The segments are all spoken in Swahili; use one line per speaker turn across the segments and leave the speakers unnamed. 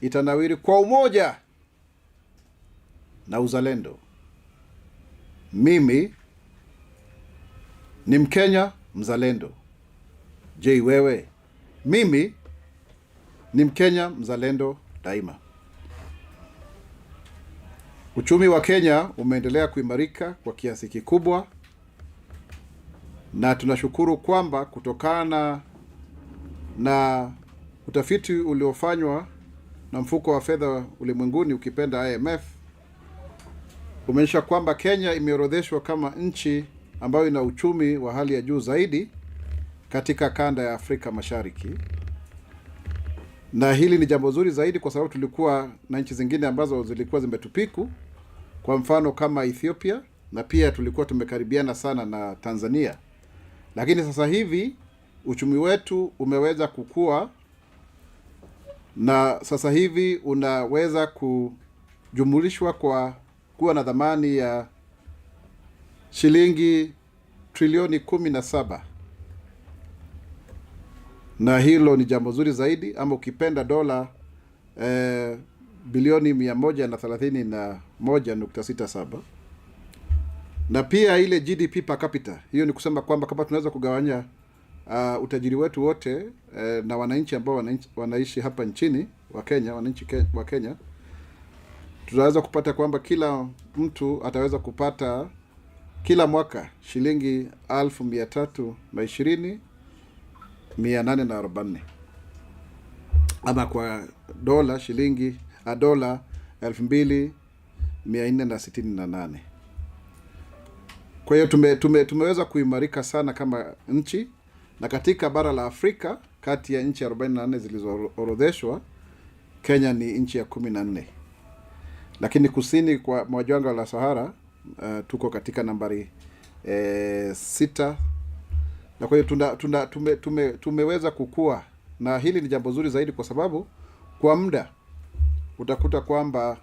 itanawiri kwa umoja na uzalendo. Mimi ni Mkenya mzalendo. Je, wewe? Mimi ni Mkenya mzalendo daima. Uchumi wa Kenya umeendelea kuimarika kwa kiasi kikubwa, na tunashukuru kwamba kutokana na utafiti uliofanywa na mfuko wa fedha ulimwenguni, ukipenda IMF, umeonyesha kwamba Kenya imeorodheshwa kama nchi ambayo ina uchumi wa hali ya juu zaidi katika kanda ya Afrika Mashariki. Na hili ni jambo zuri zaidi kwa sababu tulikuwa na nchi zingine ambazo zilikuwa zimetupiku, kwa mfano kama Ethiopia, na pia tulikuwa tumekaribiana sana na Tanzania. Lakini sasa hivi uchumi wetu umeweza kukua, na sasa hivi unaweza kujumulishwa kwa kuwa na dhamani ya shilingi trilioni 17. Na hilo ni jambo zuri zaidi, ama ukipenda dola bilioni 131.67. Na pia ile GDP per capita, hiyo ni kusema kwamba kama tunaweza kugawanya utajiri wetu wote na wananchi ambao wanaishi hapa nchini wa Kenya, wananchi wa Kenya, tunaweza kupata kwamba kila mtu ataweza kupata kila mwaka shilingi 320,840, ama kwa dola shilingi dola 2,468. Kwa hiyo tumeweza kuimarika sana kama nchi, na katika bara la Afrika kati ya nchi 44 zilizoorodheshwa, Kenya ni nchi ya 14. Lakini kusini kwa mwa jangwa la Sahara tuko katika nambari 6. Na kwa hiyo tumeweza kukua, na hili ni jambo zuri zaidi kwa sababu kwa muda utakuta kwamba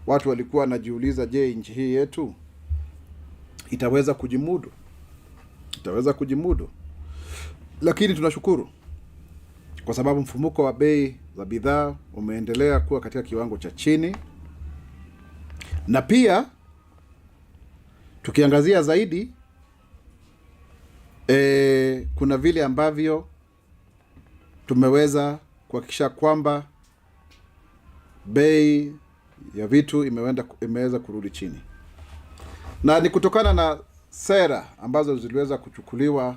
watu walikuwa wanajiuliza, je, nchi hii yetu itaweza kujimudu? Lakini tunashukuru kwa sababu mfumuko wa bei za bidhaa umeendelea kuwa katika kiwango cha chini, na pia tukiangazia zaidi kuna vile ambavyo tumeweza kuhakikisha kwamba bei ya vitu imeweza kurudi chini, na ni kutokana na sera ambazo ziliweza kuchukuliwa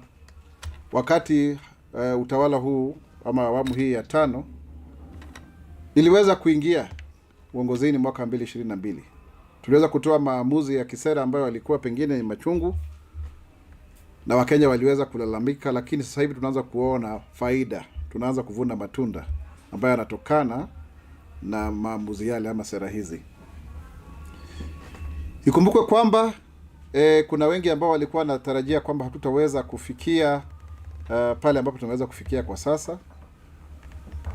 wakati utawala huu ama awamu hii ya 5 iliweza kuingia uongozini mwaka 2022. Tuliweza kutoa maamuzi ya kisera ambayo yalikuwa pengine machungu na Wakenya waliweza kulalamika, lakini sasa hivi tunaanza kuona faida, tunaanza kuvuna matunda ambayo yanatokana na maamuzi yale ama sera hizi. Ikumbukwe kwamba kuna wengi ambao walikuwa wanatarajia kwamba hatutaweza kufikia pale ambapo tunaweza kufikia kwa sasa,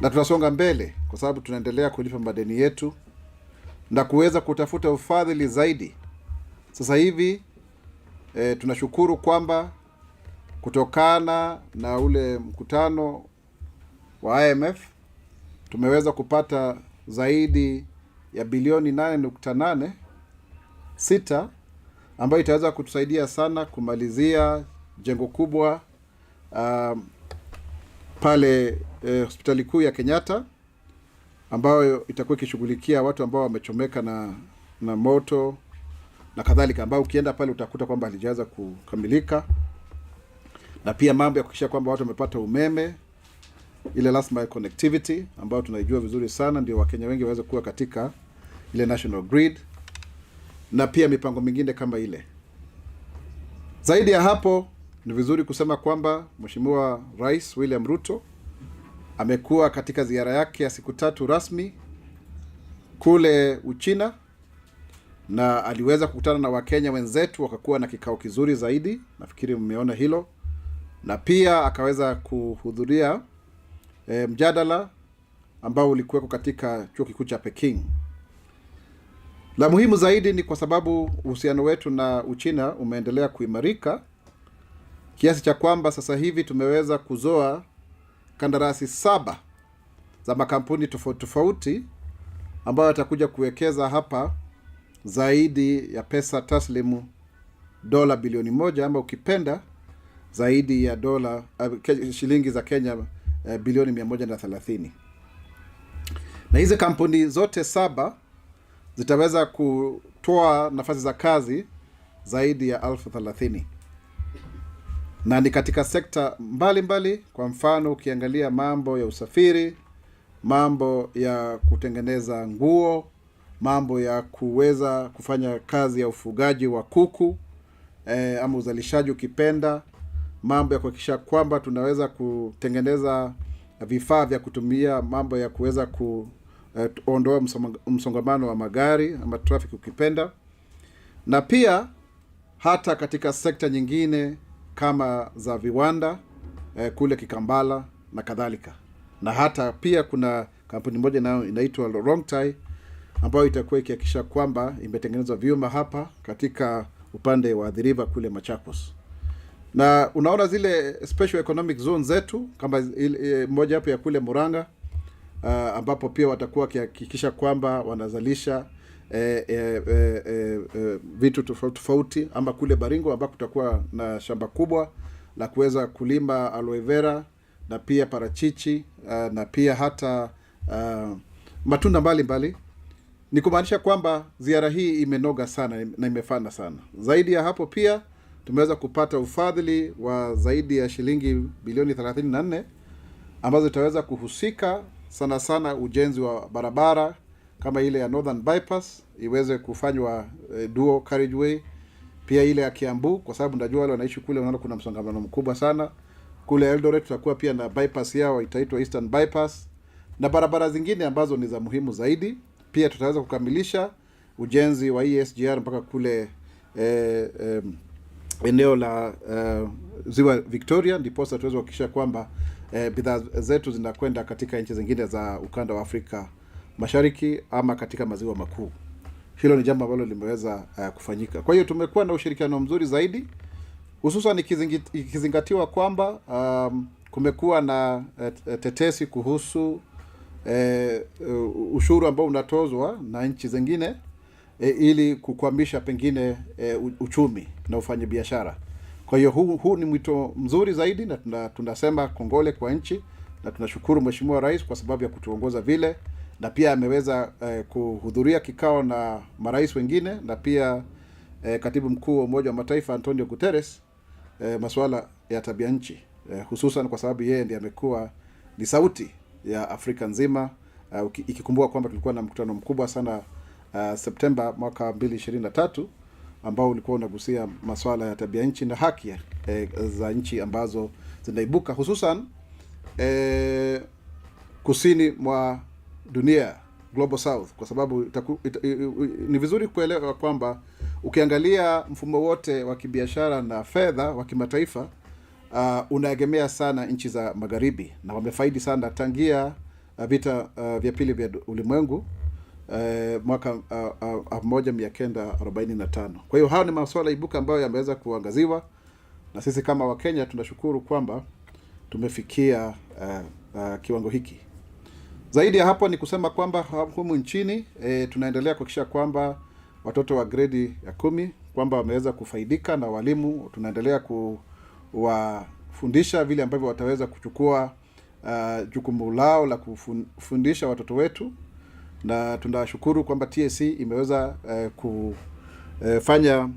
na tunasonga mbele kwa sababu tunaendelea kulipa madeni yetu na kuweza kutafuta ufadhili zaidi. Sasa hivi tunashukuru kwamba kutokana na ule mkutano wa IMF tumeweza kupata zaidi ya bilioni 8.86 ambayo itaweza kutusaidia sana kumalizia jengo kubwa pale hospitali kuu ya Kenyatta, ambayo itakuwa ikishughulikia watu ambao wamechomeka na moto na kadhalika, ambao ukienda pale utakuta kwamba halijaweza kukamilika, na pia mambo ya kuhakikisha kwamba watu wamepata umeme, ile last mile connectivity ambayo tunaijua vizuri sana, ndio Wakenya wengi waweze kuwa katika ile national grid, na pia mipango mingine kama ile. Zaidi ya hapo, ni vizuri kusema kwamba Mheshimiwa Rais William Ruto amekuwa katika ziara yake ya siku 3 rasmi kule Uchina, na aliweza kukutana na Wakenya wenzetu, wakakuwa na kikao kizuri zaidi, nafikiri mmeona hilo, na pia akaweza kuhudhuria mjadala ambao ulikuweko katika chuo kikuu cha Peking. La muhimu zaidi ni kwa sababu uhusiano wetu na Uchina umeendelea kuimarika kiasi cha kwamba sasa hivi tumeweza kuzoa kandarasi 7 za makampuni tofauti tofauti ambayo yatakuja kuwekeza hapa zaidi ya pesa taslimu dola bilioni 1, ama ukipenda zaidi ya shilingi za Kenya bilioni 130. Na hizi kampuni zote 7 zitaweza kutoa nafasi za kazi zaidi ya 30,000. Na ni katika sekta mbalimbali. Kwa mfano ukiangalia mambo ya usafiri, mambo ya kutengeneza nguo, mambo ya kuweza kufanya kazi ya ufugaji wa kuku, ama uzalishaji ukipenda, mambo ya kuhakikisha kwamba tunaweza kutengeneza vifaa vya kutumia, mambo ya kuweza kuondoa msongamano wa magari ama traffic ukipenda, na pia hata katika sekta nyingine kama za viwanda kule Kikambala na kadhalika. Na hata pia kuna kampuni moja inaitwa Lorongtai ambayo itakuwa ikihakikisha kwamba imetengenezwa vyuma hapa katika upande wa The River kule Machakos. Na unaona zile special economic zones zetu kama moja hapo ya kule Murang'a, ambapo pia watakuwa wakihakikisha kwamba wanazalisha vitu tofauti, ama kule Baringo ambako kutakuwa na shamba kubwa la kuweza kulima aloe vera na pia parachichi, na pia hata matunda mbalimbali. Ni kumaanisha kwamba ziara hii imenoga sana na imefana sana. Zaidi ya hapo pia tumeweza kupata ufadhili wa zaidi ya shilingi bilioni 34 ambazo itaweza kuhusika sana sana ujenzi wa barabara kama ile ya Northern Bypass iweze kufanywa dual carriageway, pia ile ya Kiambu kwa sababu najua wale wanaishi kule wanaona kuna msongamano mkubwa sana. Kule Eldoret tutakuwa pia na bypass yao itaitwa Eastern Bypass, na barabara zingine ambazo ni za muhimu zaidi. Pia tutaweza kukamilisha ujenzi wa ESGR mpaka kule eneo la Ziwa Victoria, ndipo sasa tuweze kuhakikisha kwamba bidhaa zetu zinakwenda katika nchi zingine za ukanda wa Afrika Mashariki ama katika maziwa makuu. Hilo ni jambo ambalo limeweza kufanyika. Kwa hiyo tumekuwa na ushirikiano mzuri zaidi, hususan ikizingatiwa kwamba kumekuwa na tetesi kuhusu ushuru ambao unatozwa na nchi zingine ili kukwamisha pengine uchumi na ufanyabiashara. Kwa hiyo huu ni mwito mzuri zaidi, na tunasema kongole kwa nchi, na tunashukuru Mheshimiwa Rais kwa sababu ya kutuongoza vile, na pia ameweza kuhudhuria kikao na marais wengine, na pia Katibu Mkuu wa Umoja wa Mataifa Antonio Guterres, masuala ya tabia nchi, hususan kwa sababu yeye ndiye amekuwa ni sauti ya Afrika nzima, ikikumbuka kwamba tulikuwa na mkutano mkubwa sana Septemba mwaka 2023 ambao ulikuwa unagusia masuala ya tabia nchi na haki za nchi ambazo zinaibuka hususan kusini mwa dunia, Global South, kwa sababu ni vizuri kuelewa kwamba ukiangalia mfumo wote wa kibiashara na fedha wa kimataifa unaegemea sana nchi za magharibi, na wamefaidi sana tangia vita vya pili vya ulimwengu mwaka 1945. Kwa hiyo hao ni masuala ibuka ambayo yameweza kuangaziwa, na sisi kama Wakenya tunashukuru kwamba tumefikia kiwango hiki. Zaidi ya hapo ni kusema kwamba humu nchini tunaendelea kuhakikisha kwamba watoto wa gredi ya 10 kwamba wameweza kufaidika, na walimu tunaendelea kuwafundisha vile ambavyo wataweza kuchukua jukumu lao la kufundisha watoto wetu, na tunashukuru kwamba TSC imeweza kufanya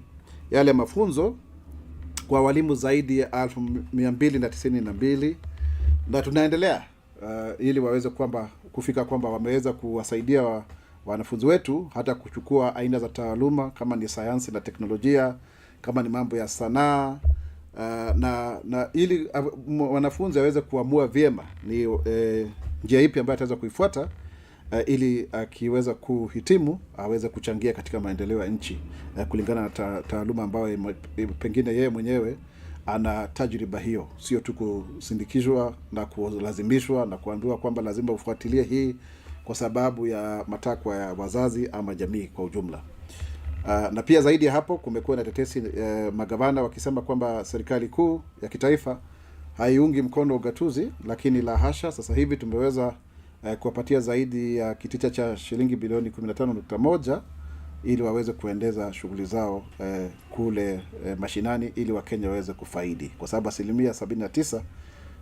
yale mafunzo kwa walimu zaidi ya 1292, na tunaendelea ili waweze kwamba kufika kwamba wameweza kuwasaidia wanafunzi wetu hata kuchukua aina za taaluma kama ni sayansi na teknolojia, kama ni mambo ya sanaa, na ili wanafunzi waweze kuamua vyema ni njia ipi ambayo ataweza kuifuata ili akiweza kuhitimu aweze kuchangia katika maendeleo ya nchi kulingana na taaluma ambayo pengine yeye mwenyewe ana tajriba hiyo, sio tu kusindikizwa na kulazimishwa na kuambiwa kwamba lazima ufuatilie hii kwa sababu ya matakwa ya wazazi ama jamii kwa ujumla. Na pia zaidi ya hapo kumekuwa na tetesi magavana wakisema kwamba serikali kuu ya kitaifa haiungi mkono ugatuzi, lakini la hasha. Sasa hivi tumeweza kuwapatia zaidi ya kitita cha shilingi bilioni 15.1 ili waweze kuendeza shughuli zao kule mashinani, ili Wakenya waweze kufaidi, kwa sababu 79%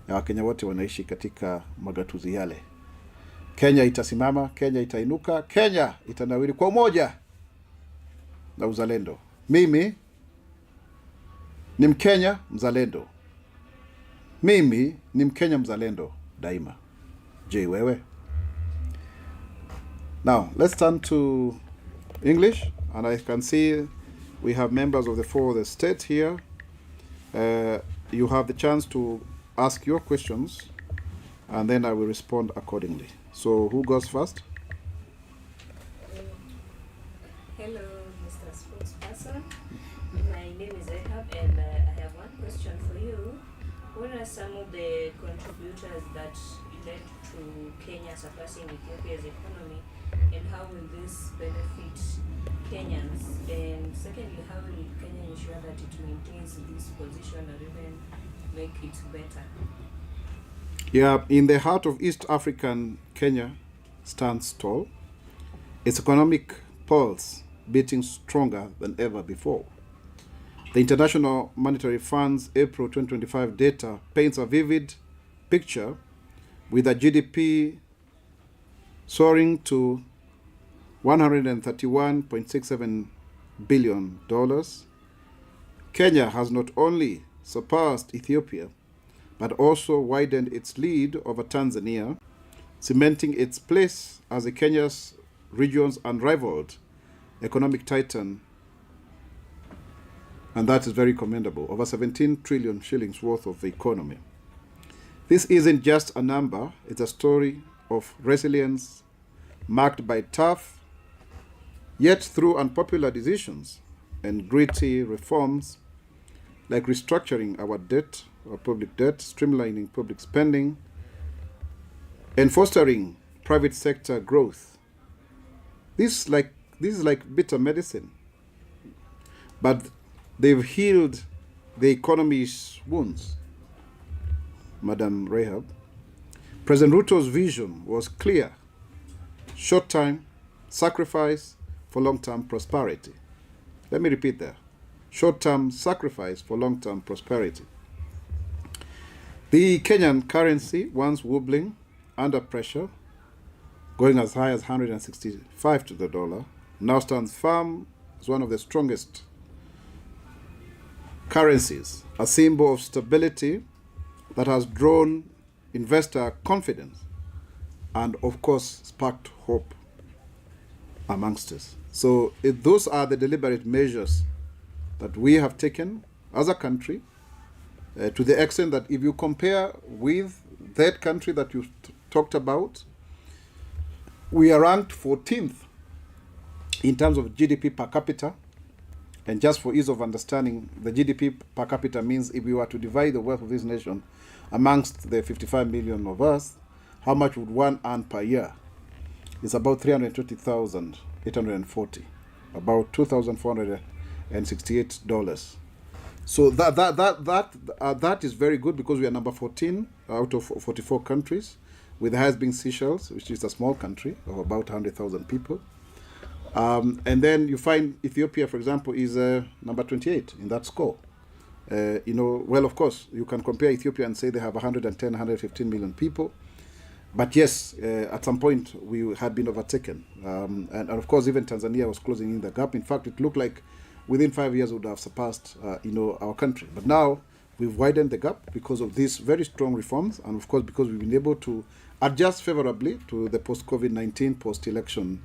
ya Wakenya wote wanaishi katika magatuzi yale. Kenya itasimama, Kenya itainuka, Kenya itanawiri kwa umoja na uzalendo. Mimi ni Mkenya mzalendo. Mimi ni Mkenya mzalendo daima. Je, wewe? Now, let's turn to English, and I can see we have members of the four of the state here. You have the chance to ask your questions, and then I will respond accordingly. So, who goes first?
Hello, Mr. Spokesperson. My name is Ahab, and I have one question for you. What are some of the contributors that led to Kenya surpassing Ethiopia's economy, and how will this benefit Kenyans? And secondly, how will Kenya ensure that it maintains this position or even make it better?
Yeah, in the heart of East African, Kenya stands tall. Its economic pulse beating stronger than ever before. The International Monetary Fund's April 2025 data paints a vivid picture, with a GDP soaring to $131.67 billion. Kenya has not only surpassed Ethiopia, but also widened its lead over Tanzania, cementing its place as Kenya's region's unrivaled economic titan, and that is very commendable. Over 17 trillion shillings worth of the economy. This isn't just a number, it's a story of resilience marked by tough, yet through unpopular decisions and gritty reforms like restructuring our debt, our public debt, streamlining public spending, and fostering private sector growth. This is like bitter medicine, but they've healed the economy's wounds. Madam Rahab, President Ruto's vision was clear: short-term sacrifice for long-term prosperity. Let me repeat that: short-term sacrifice for long-term prosperity. The Kenyan currency, once wobbling under pressure, going as high as 165 to the dollar, now stands firm as one of the strongest currencies, a symbol of stability that has drawn investor confidence and, of course, sparked hope amongst us. So those are the deliberate measures that we have taken as a country, to the extent that if you compare with that country that you talked about, we are ranked 14th in terms of GDP per capita. And just for ease of understanding, the GDP per capita means if we were to divide the wealth of this nation amongst the 55 million of us, how much would one earn per year? It's about 320,840, about $2,468. So that is very good, because we are number 14 out of 44 countries, with the highest being Seychelles, which is a small country of about 100,000 people. And then you find Ethiopia, for example, is number 28 in that score. Well, of course, you can compare Ethiopia and say they have 110, 115 million people. But yes, at some point we had been overtaken. And of course, even Tanzania was closing in the gap. In fact, it looked like within 5 years we would have surpassed, our country. But now we've widened the gap because of these very strong reforms, and of course because we've been able to adjust favorably to the post-COVID-19, post-election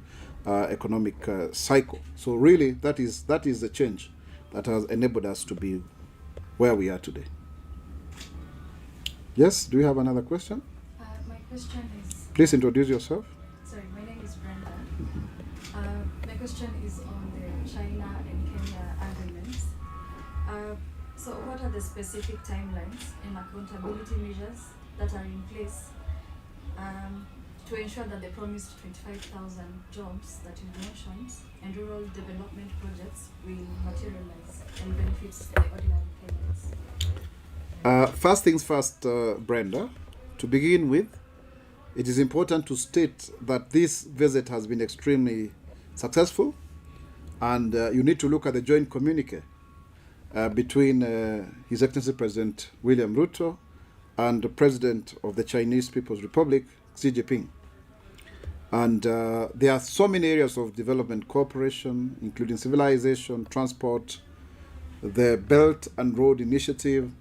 economic cycle. So really, that is the change that has enabled us to be where we are today. Yes, do you have another question?
My question is...
Please introduce yourself.
Sorry, my name is Brenda. My question is on the China and Kenya agreements. So what are the specific timelines and accountability measures that are in place to ensure that the promised 25,000 jobs that you mentioned and rural development projects will materialize and benefit the ordinary Kenyans?
First things first, Brenda. To begin with, it is important to state that this visit has been extremely successful, and you need to look at the joint communique between His Excellency President William Ruto and the President of the Chinese People's Republic, Xi Jinping. And there are so many areas of development cooperation, including civilization, transport, the Belt and Road Initiative.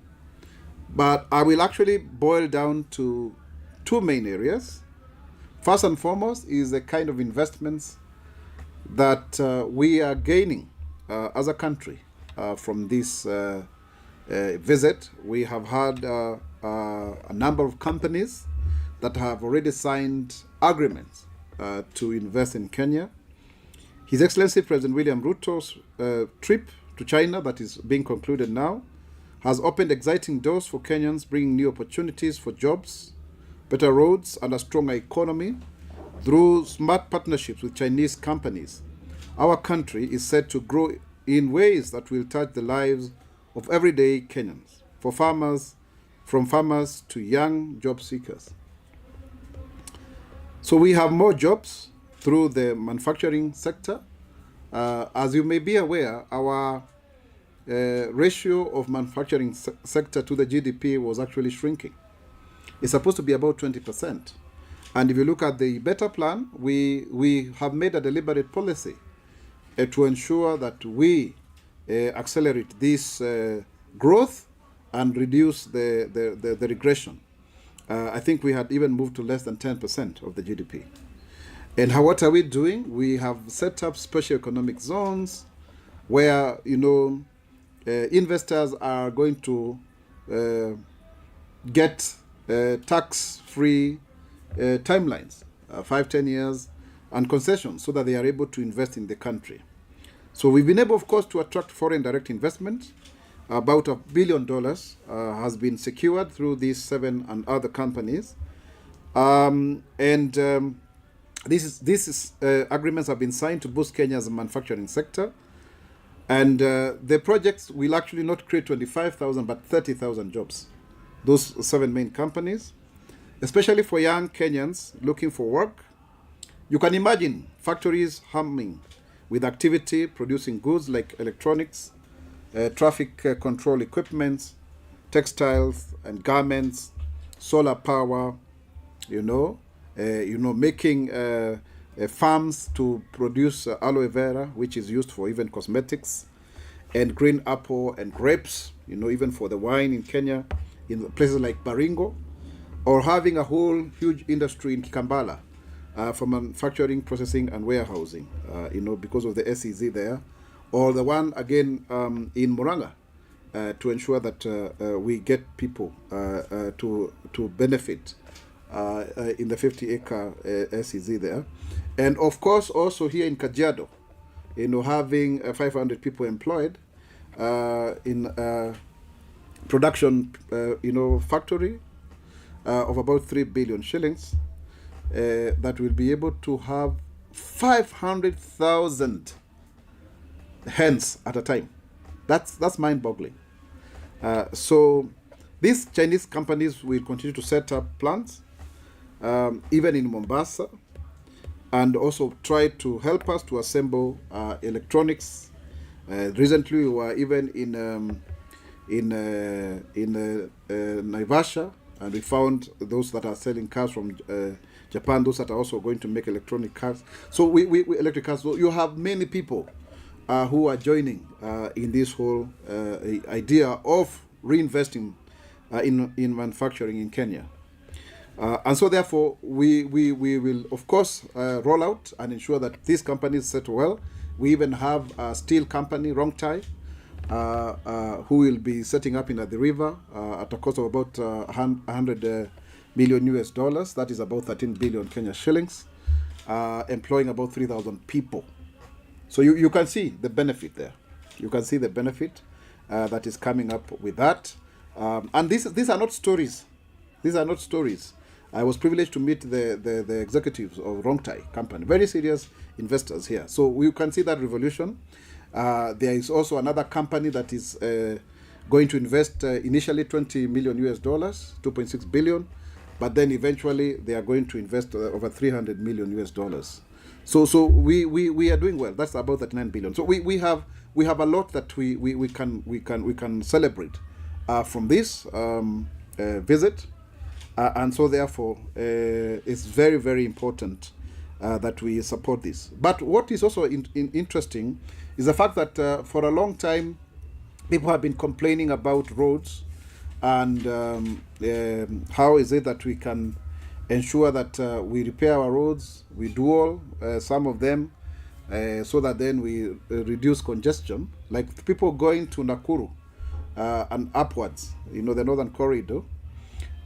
But I will actually boil down to two main areas. First and foremost is the kind of investments that we are gaining as a country from this visit. We have had a number of companies that have already signed agreements to invest in Kenya. His Excellency President William Ruto's trip to China, that is being concluded now, has opened exciting doors for Kenyans, bringing new opportunities for jobs, better roads, and a stronger economy through smart partnerships with Chinese companies. Our country is set to grow in ways that will touch the lives of everyday Kenyans, from farmers to young job seekers. So we have more jobs through the manufacturing sector. As you may be aware, our ratio of manufacturing sector to the GDP was actually shrinking. It's supposed to be about 20%. And if you look at the better plan, we have made a deliberate policy to ensure that we accelerate this growth and reduce the regression. I think we had even moved to less than 10% of the GDP. And what are we doing? We have set up special economic zones where, investors are going to get tax-free timelines, 5-10 years, and concessions so that they are able to invest in the country. So we've been able, of course, to attract foreign direct investment. About $1 billion has been secured through these 7 and other companies. These agreements have been signed to boost Kenya's manufacturing sector. And the projects will actually not create 25,000 but 30,000 jobs. Those 7 main companies, especially for young Kenyans looking for work. You can imagine factories humming with activity producing goods like electronics, traffic control equipment, textiles and garments, solar power, making farms to produce aloe vera, which is used for even cosmetics, and green apple and grapes, even for the wine in Kenya, in places like Baringo, or having a whole huge industry in Kikambala for manufacturing, processing, and warehousing, because of the SEZ there, or the one again in Muranga to ensure that we get people to benefit in the 50-acre SEZ there. And of course, also here in Kajiado, having 500 people employed in production, factory of about 3 billion shillings that will be able to have 500,000 hens at a time. That's mind-boggling. So these Chinese companies will continue to set up plants, even in Mombasa, and also try to help us to assemble electronics. Recently, we were even in Naivasha, and we found those that are selling cars from Japan, those that are also going to make electronic cars. So we electric cars. So you have many people who are joining in this whole idea of reinvesting in manufacturing in Kenya. And so therefore, we will, of course, roll out and ensure that these companies settle well. We even have a steel company, Rongtai, who will be setting up in the river at a cost of about 100 million US dollars. That is about 13 billion Kenya shillings, employing about 3,000 people. So you can see the benefit there. You can see the benefit that is coming up with that. And these are not stories. These are not stories. I was privileged to meet the executives of Rongtai company, very serious investors here. So you can see that revolution. There is also another company that is going to invest initially 20 million US dollars, 2.6 billion, but then eventually they are going to invest over $300 million US. So we are doing well. That's about 39 billion. So we have a lot that we can celebrate from this visit, and so therefore it's very, very important that we support this. But what is also interesting is the fact that for a long time people have been complaining about roads and how is it that we can ensure that we repair our roads, we dual some of them, so that then we reduce congestion. Like people going to Nakuru and upwards, the northern corridor,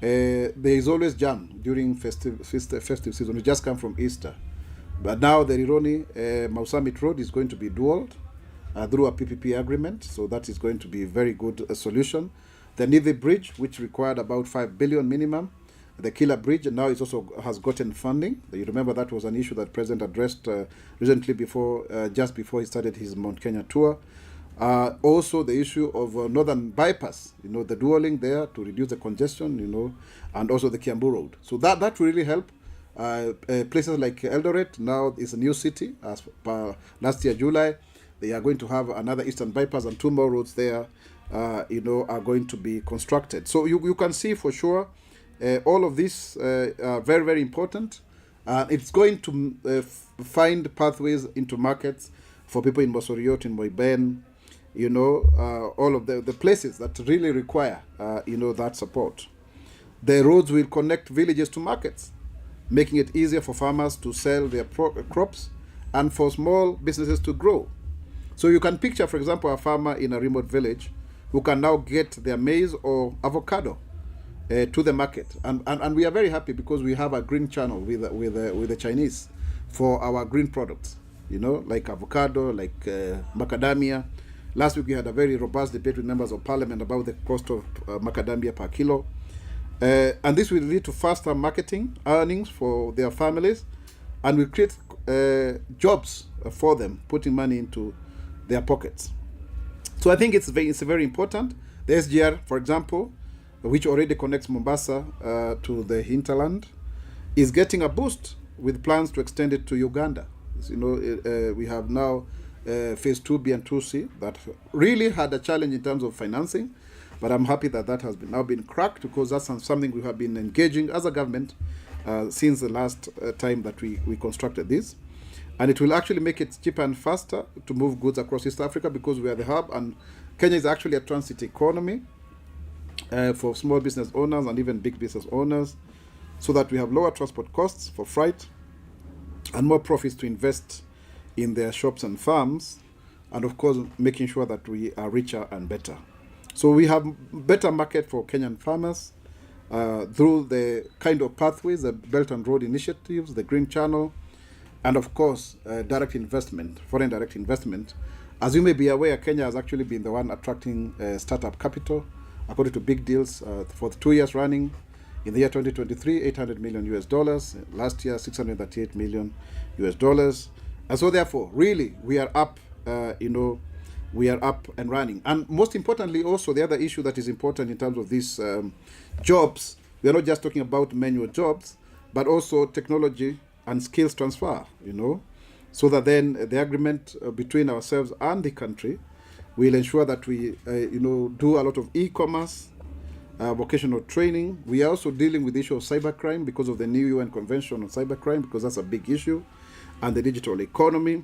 there is always jam during festive season. We just come from Easter. But now the Rironi Mausamit Road is going to be dualed through a PPP agreement, so that is going to be a very good solution. The Nithi Bridge, which required about 5 billion minimum, the Killer Bridge, and now it also has gotten funding. You remember that was an issue that President addressed recently just before he started his Mount Kenya tour. Also the issue of Northern Bypass, the dualing there to reduce the congestion, and also the Kiambu Road. So that will really help. Places like Eldoret now is a new city. As per last year, July, they are going to have another Eastern Bypass, and 2 more roads there, are going to be constructed. So you can see for sure all of this are very, very important. It's going to find pathways into markets for people in Mosoriot, in Moiben, all of the places that really require, that support. The roads will connect villages to markets, making it easier for farmers to sell their crops and for small businesses to grow. So you can picture, for example, a farmer in a remote village who can now get their maize or avocado to the market. And we are very happy because we have a green channel with the Chinese for our green products, like avocado, like macadamia. Last week we had a very robust debate with members of parliament about the cost of macadamia per kilo. And this will lead to faster marketing earnings for their families, and will create jobs for them, putting money into their pockets. So I think it's very important. The SGR, for example, which already connects Mombasa to the hinterland, is getting a boost with plans to extend it to Uganda. We have now phase 2B and 2C that really had a challenge in terms of financing, but I'm happy that has now been cracked, because that's something we have been engaging as a government since the last time that we constructed this. And it will actually make it cheaper and faster to move goods across East Africa, because we are the hub, and Kenya is actually a transit economy for small business owners and even big business owners, so that we have lower transport costs for freight and more profits to invest in their shops and farms, and of course making sure that we are richer and better. So we have better market for Kenyan farmers through the kind of pathways, the Belt and Road initiatives, the Green Channel, and of course direct investment, foreign direct investment. As you may be aware, Kenya has actually been the one attracting startup capital, according to big deals for the 2 years running. In the year 2023, $800 million US. Last year, $638 million US. And so therefore, really, we are up, we are up and running. And most importantly, also, the other issue that is important in terms of these jobs, we are not just talking about manual jobs, but also technology and skills transfer, so that then the agreement between ourselves and the country will ensure that we, do a lot of e-commerce, vocational training. We are also dealing with the issue of cybercrime because of the new UN Convention on Cybercrime, because that's a big issue, and the digital economy.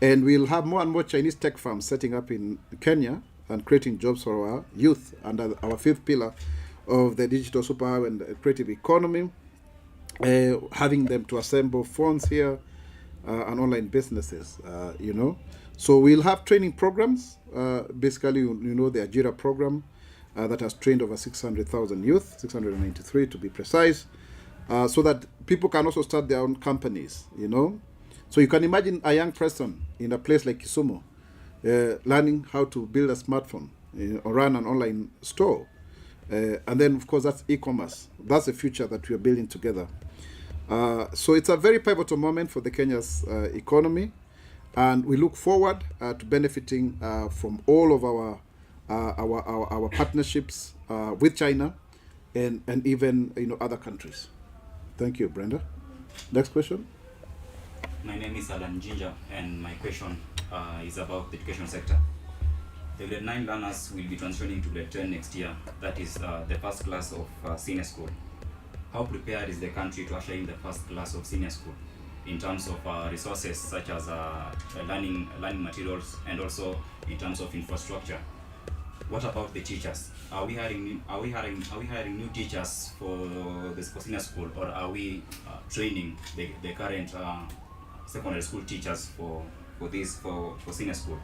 And we'll have more and more Chinese tech firms setting up in Kenya and creating jobs for our youth under our 5th pillar of the digital superhighway and creative economy, having them to assemble phones here and online businesses, So we'll have training programs, basically, the Ajira program that has trained over 600,000 youth, 693 to be precise, so that people can also start their own companies, So you can imagine a young person in a place like Kisumu learning how to build a smartphone or run an online store. And then, of course, that's e-commerce. That's the future that we are building together. So it's a very pivotal moment for the Kenya's economy, and we look forward to benefiting from all of our partnerships with China, and even other countries. Thank you, Brenda. Next question.
My name is Alan Ginger, and my question is about the education sector. The grade 9 learners will be transitioning to grade 10 next year. That is the first class of senior school. How prepared is the country to usher in the first class of senior school in terms of resources such as learning materials, and also in terms of infrastructure? What about the teachers? Are we hiring new teachers for senior school, or are we training the current secondary school teachers for senior school?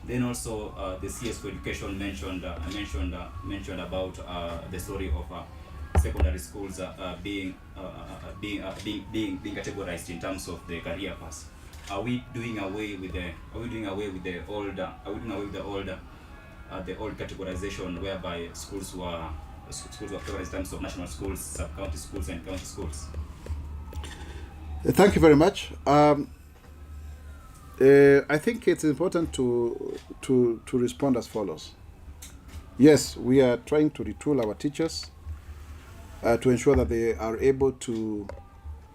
Then also the CS for Education mentioned about the story of secondary schools being categorized in terms of the career paths. Are we doing away with the old categorization whereby schools were categorized in terms of national schools, sub-county schools, and county schools?
Thank you very much. I think it's important to respond as follows. Yes, we are trying to retool our teachers to ensure that they are able to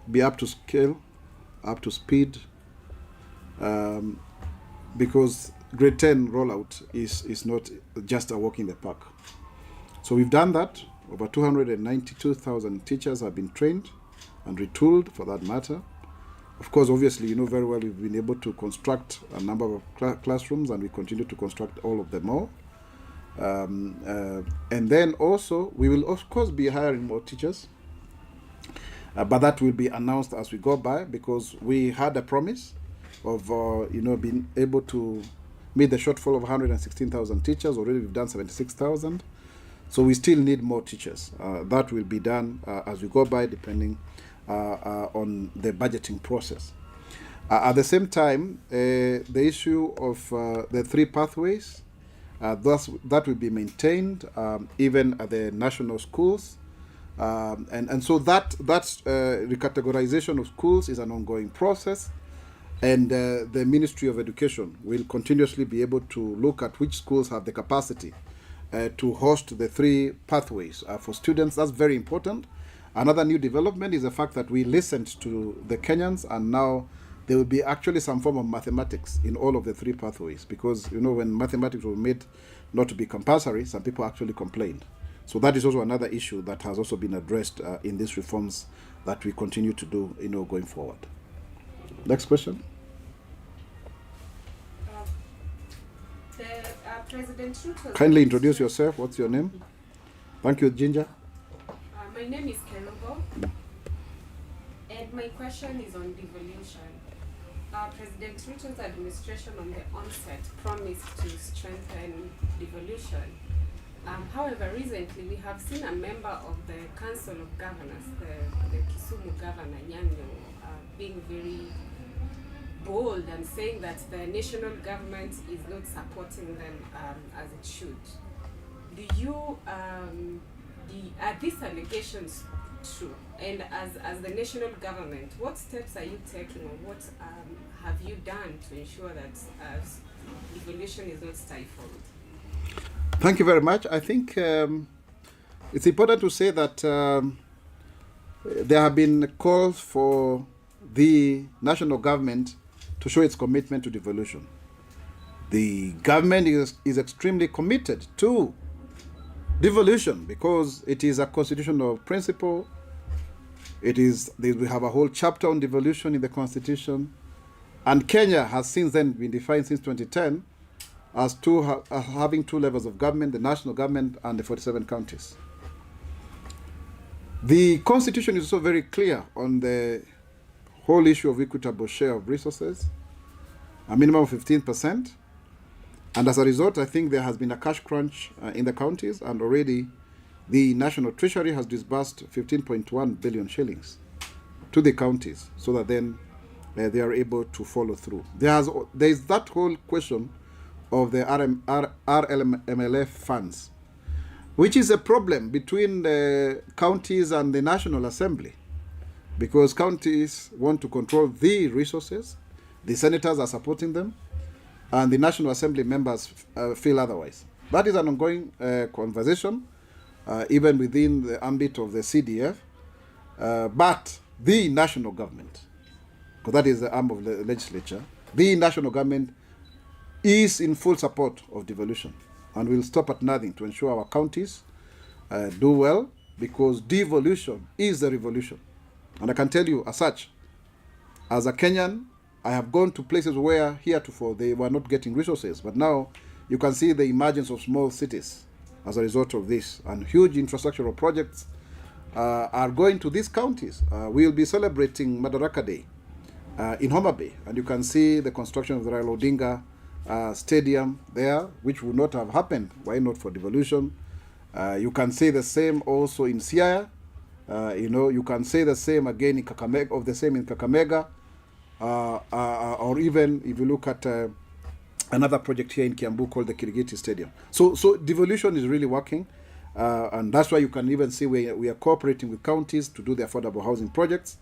be up to scale, up to speed, because grade 10 rollout is not just a walk in the park. So we've done that. Over 292,000 teachers have been trained and retooled, for that matter. Of course, obviously, you know very well we've been able to construct a number of classrooms, and we continue to construct all of them more. And then also, we will of course be hiring more teachers, but that will be announced as we go by, because we had a promise of being able to meet the shortfall of 116,000 teachers. Already we've done 76,000, so we still need more teachers. That will be done as we go by, depending on the budgeting process. At the same time, the issue of the 3 pathways, that will be maintained even at the national schools, and so that recategorization of schools is an ongoing process, and the Ministry of Education will continuously be able to look at which schools have the capacity to host the 3 pathways for students. That's very important. Another new development is the fact that we listened to the Kenyans, and now there will be actually some form of mathematics in all of the 3 pathways, because when mathematics was made not to be compulsory, some people actually complained. So that is also another issue that has also been addressed in these reforms that we continue to do going forward. Next question.
President Ruto.
Kindly introduce yourself. What's your name? Thank you, Ginger.
My name is Kerubo, and my question is on devolution. President Ruto's administration on the onset promised to strengthen devolution. However, recently we have seen a member of the Council of Governors, the Kisumu Governor, Nyanyo, being very bold and saying that the national government is not supporting them as it should. Are these allegations true? And as the national government, what steps are you taking, or what have you done to ensure that devolution is not stifled?
Thank you very much. I think it's important to say that there have been calls for the national government to show its commitment to devolution. The government is extremely committed to devolution because it is a constitutional principle. We have a whole chapter on devolution in the Constitution, and Kenya has since then been defined since 2010 as having 2 levels of government: the national government and the 47 counties. The Constitution is also very clear on the whole issue of equitable share of resources, a minimum of 15%. And as a result, I think there has been a cash crunch in the counties, and already the National Treasury has disbursed 15.1 billion shillings to the counties, so that then they are able to follow through. There is that whole question of the RLMLF funds, which is a problem between the counties and the National Assembly, because counties want to control the resources, the senators are supporting them, and the National Assembly members feel otherwise. That is an ongoing conversation, even within the ambit of the CDF, but the national government, because that is the arm of the legislature, the national government is in full support of devolution, and will stop at nothing to ensure our counties do well, because devolution is the revolution. And I can tell you as such, as a Kenyan, I have gone to places where heretofore they were not getting resources, but now you can see the emergence of small cities as a result of this, and huge infrastructural projects are going to these counties. We'll be celebrating Madaraka Day in Homa Bay, and you can see the construction of the Raila Odinga stadium there, which would not have happened why not for devolution. You can say the same also in Siaya. You can say the same again in Kakamega, in Kakamega, or even if you look at another project here in Kiambu called the Kirigiti Stadium. So devolution is really working, and that's why you can even see we are cooperating with counties to do the affordable housing projects,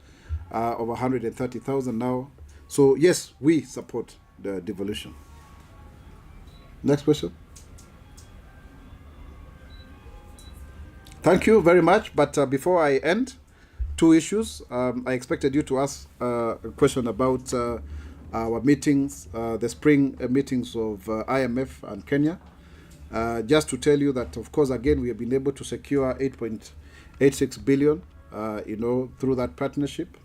over 130,000 now. So yes, we support the devolution. Next question. Thank you very much. But before I end, two issues. I expected you to ask a question about our meetings, the spring meetings of IMF and Kenya. Just to tell you that, of course, again, we have been able to secure 8.86 billion, through that partnership,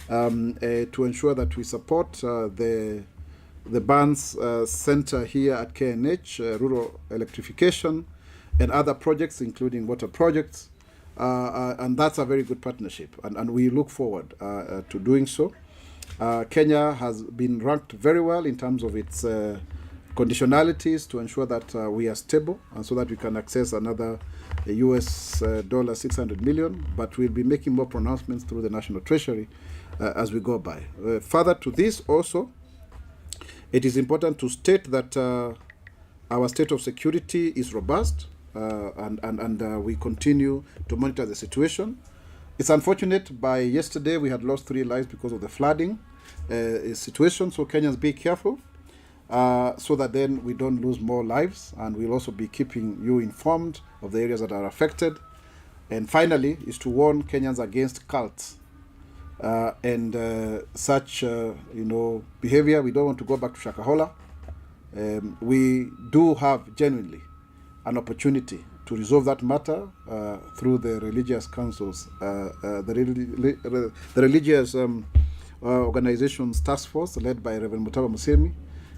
to ensure that we support the Barnes Center here at KNH, rural electrification, and other projects, including water projects. And that's a very good partnership, and we look forward to doing so. Kenya has been ranked very well in terms of its conditionalities to ensure that we are stable, and so that we can access another US dollar 600 million, but we'll be making more pronouncements through the National Treasury as we go by. Further to this also, it is important to state that our state of security is robust, and we continue to monitor the situation. It's unfortunate, by yesterday we had lost 3 lives because of the flooding situation, so Kenyans, be careful, so that then we don't lose more lives, and we'll also be keeping you informed of the areas that are affected. And finally, is to warn Kenyans against cults and such behavior. We don't want to go back to Shakahola. We do have genuinely an opportunity to resolve that matter through the religious councils, the religious organizations task force led by Reverend Mutaba Musemi.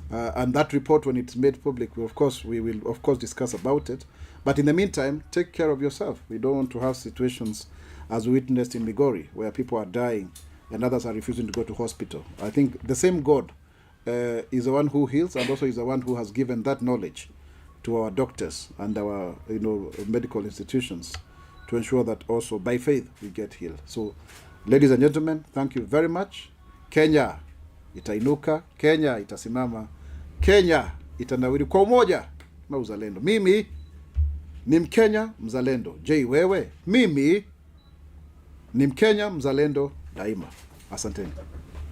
And that report, when it's made public, we will of course discuss about it. But in the meantime, take care of yourself. We don't want to have situations as we witnessed in Migori, where people are dying and others are refusing to go to hospital. I think the same God is the one who heals, and also is the one who has given that knowledge to our doctors and our medical institutions to ensure that also by faith we get healed. So, ladies and gentlemen, thank you very much. Kenya itainuka, Kenya itasimama, Kenya itanawiri kwa umoja na uzalendo. Mimi ni Mkenya mzalendo. Je, wewe? Mimi ni Mkenya mzalendo daima. Asanteni.